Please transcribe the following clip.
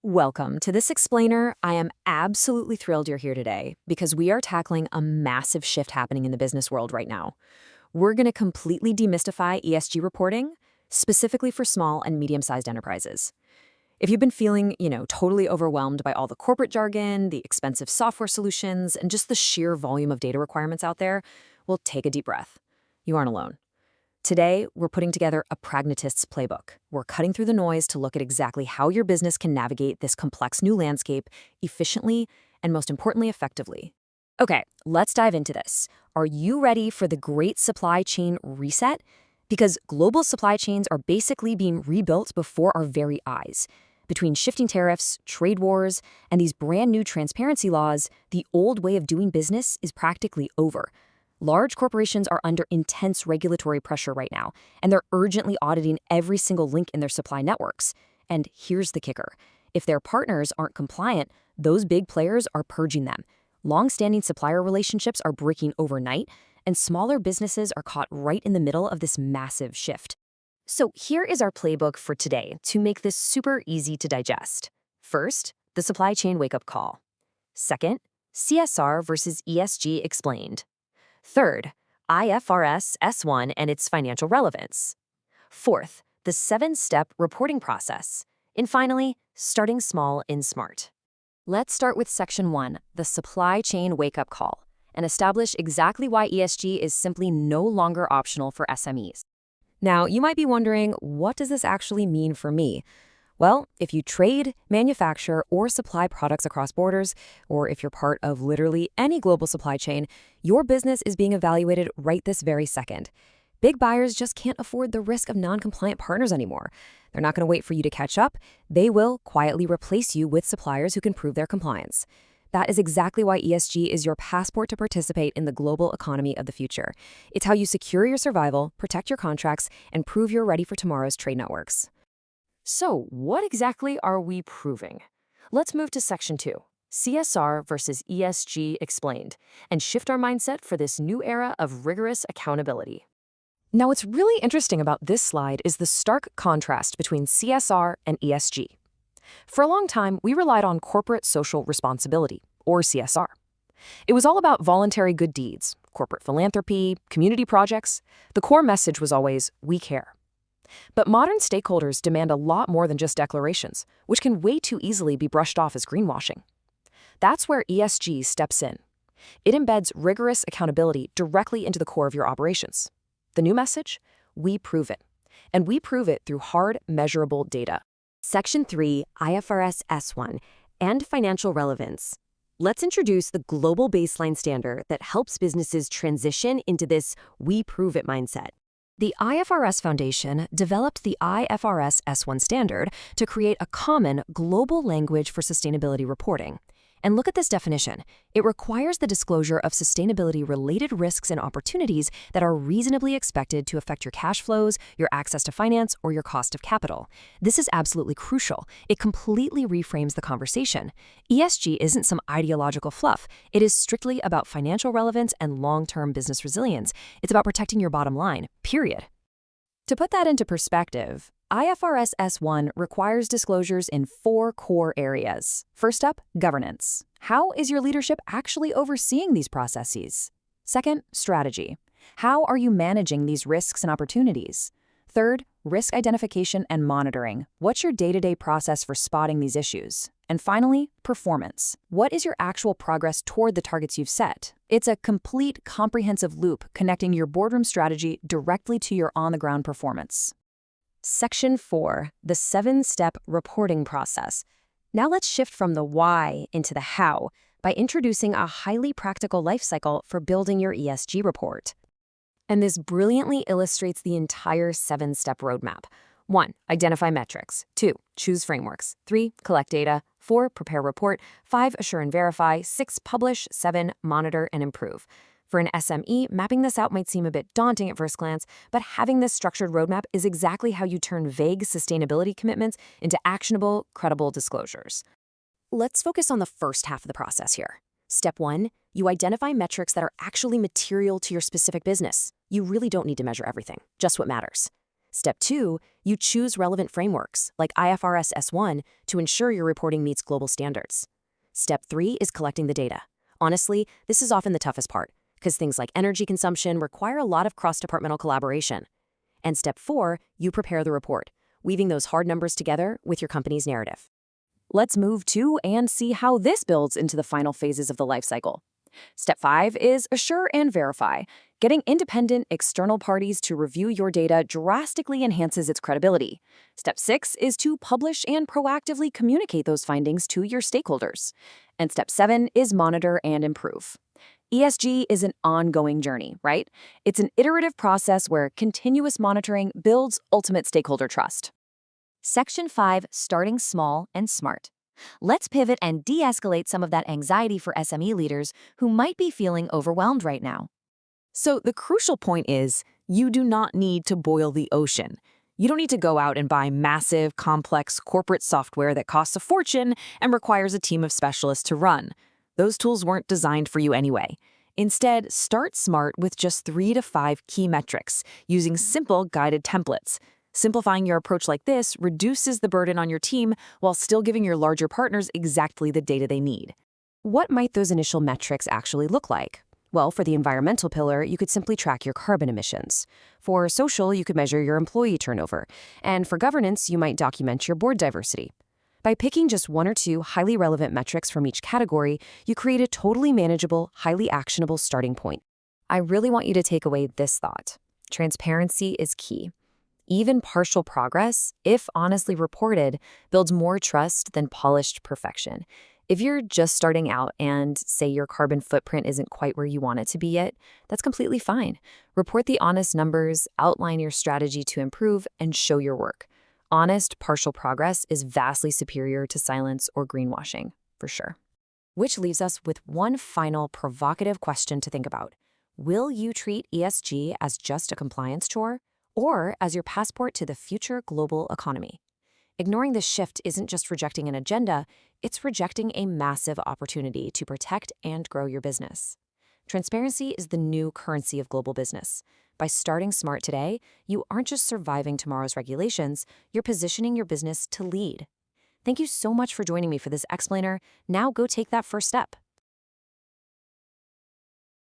Welcome to this explainer. I am absolutely thrilled you're here today because we are tackling a massive shift happening in the business world right now. We're going to completely demystify ESG reporting, specifically for small and medium-sized enterprises. If you've been feeling, totally overwhelmed by all the corporate jargon, the expensive software solutions, and just the sheer volume of data requirements out there, well, take a deep breath. You aren't alone. Today, we're putting together a pragmatist's playbook. We're cutting through the noise to look at exactly how your business can navigate this complex new landscape efficiently and, most importantly, effectively. Okay, let's dive into this. Are you ready for the great supply chain reset? Because global supply chains are basically being rebuilt before our very eyes. Between shifting tariffs, trade wars, and these brand new transparency laws, the old way of doing business is practically over. Large corporations are under intense regulatory pressure right now, and they're urgently auditing every single link in their supply networks. And here's the kicker. If their partners aren't compliant, those big players are purging them. Long-standing supplier relationships are breaking overnight, and smaller businesses are caught right in the middle of this massive shift. So here is our playbook for today to make this super easy to digest. First, the supply chain wake-up call. Second, CSR versus ESG explained. Third, IFRS S1 and its financial relevance. Fourth, the 7-step reporting process. And finally, starting small and smart. Let's start with Section 1, the supply chain wake-up call, and establish exactly why ESG is simply no longer optional for SMEs. Now, you might be wondering, what does this actually mean for me? Well, if you trade, manufacture, or supply products across borders, or if you're part of literally any global supply chain, your business is being evaluated right this very second. Big buyers just can't afford the risk of non-compliant partners anymore. They're not going to wait for you to catch up. They will quietly replace you with suppliers who can prove their compliance. That is exactly why ESG is your passport to participate in the global economy of the future. It's how you secure your survival, protect your contracts, and prove you're ready for tomorrow's trade networks. So, what exactly are we proving? Let's move to Section 2, CSR versus ESG explained, and shift our mindset for this new era of rigorous accountability. Now, what's really interesting about this slide is the stark contrast between CSR and ESG. For a long time, we relied on corporate social responsibility, or CSR. It was all about voluntary good deeds, corporate philanthropy, community projects. The core message was always, we care. But modern stakeholders demand a lot more than just declarations, which can way too easily be brushed off as greenwashing. That's where ESG steps in. It embeds rigorous accountability directly into the core of your operations. The new message? We prove it. And we prove it through hard, measurable data. Section 3, IFRS S1, and financial relevance. Let's introduce the global baseline standard that helps businesses transition into this we prove it mindset. The IFRS Foundation developed the IFRS S1 standard to create a common global language for sustainability reporting. And look at this definition. It requires the disclosure of sustainability-related risks and opportunities that are reasonably expected to affect your cash flows, your access to finance, or your cost of capital. This is absolutely crucial. It completely reframes the conversation. ESG isn't some ideological fluff. It is strictly about financial relevance and long-term business resilience. It's about protecting your bottom line, period. To put that into perspective, IFRS S1 requires disclosures in 4 core areas. First up, governance. How is your leadership actually overseeing these processes? Second, strategy. How are you managing these risks and opportunities? Third, risk identification and monitoring. What's your day-to-day process for spotting these issues? And finally, performance. What is your actual progress toward the targets you've set? It's a complete, comprehensive loop connecting your boardroom strategy directly to your on-the-ground performance. Section 4, the 7-step reporting process. Now let's shift from the why into the how by introducing a highly practical life cycle for building your ESG report. And this brilliantly illustrates the entire 7-step roadmap. 1. Identify metrics. 2. Choose frameworks. 3. Collect data. 4. Prepare report. 5. Assure and verify. 6. Publish. 7. Monitor and improve. For an SME, mapping this out might seem a bit daunting at first glance, but having this structured roadmap is exactly how you turn vague sustainability commitments into actionable, credible disclosures. Let's focus on the first half of the process here. Step 1, you identify metrics that are actually material to your specific business. You really don't need to measure everything, just what matters. Step 2, you choose relevant frameworks, like IFRS S1, to ensure your reporting meets global standards. Step 3 is collecting the data. Honestly, this is often the toughest part, because things like energy consumption require a lot of cross-departmental collaboration. And step 4, you prepare the report, weaving those hard numbers together with your company's narrative. Let's move to and see how this builds into the final phases of the life cycle. Step 5 is assure and verify. Getting independent external parties to review your data drastically enhances its credibility. Step 6 is to publish and proactively communicate those findings to your stakeholders. And step 7 is monitor and improve. ESG is an ongoing journey, right? It's an iterative process where continuous monitoring builds ultimate stakeholder trust. Section 5, starting small and smart. Let's pivot and de-escalate some of that anxiety for SME leaders who might be feeling overwhelmed right now. So the crucial point is, you do not need to boil the ocean. You don't need to go out and buy massive, complex corporate software that costs a fortune and requires a team of specialists to run. Those tools weren't designed for you anyway. Instead, start smart with just 3 to 5 key metrics using simple guided templates. Simplifying your approach like this reduces the burden on your team while still giving your larger partners exactly the data they need. What might those initial metrics actually look like? Well, for the environmental pillar, you could simply track your carbon emissions. For social, you could measure your employee turnover. And for governance, you might document your board diversity. By picking just 1 or 2 highly relevant metrics from each category, you create a totally manageable, highly actionable starting point. I really want you to take away this thought. Transparency is key. Even partial progress, if honestly reported, builds more trust than polished perfection. If you're just starting out and say your carbon footprint isn't quite where you want it to be yet, that's completely fine. Report the honest numbers, outline your strategy to improve, and show your work. Honest, partial progress is vastly superior to silence or greenwashing, for sure. Which leaves us with one final provocative question to think about. Will you treat ESG as just a compliance chore, or as your passport to the future global economy? Ignoring this shift isn't just rejecting an agenda, it's rejecting a massive opportunity to protect and grow your business. Transparency is the new currency of global business. By starting smart today, you aren't just surviving tomorrow's regulations, you're positioning your business to lead. Thank you so much for joining me for this explainer. Now go take that first step.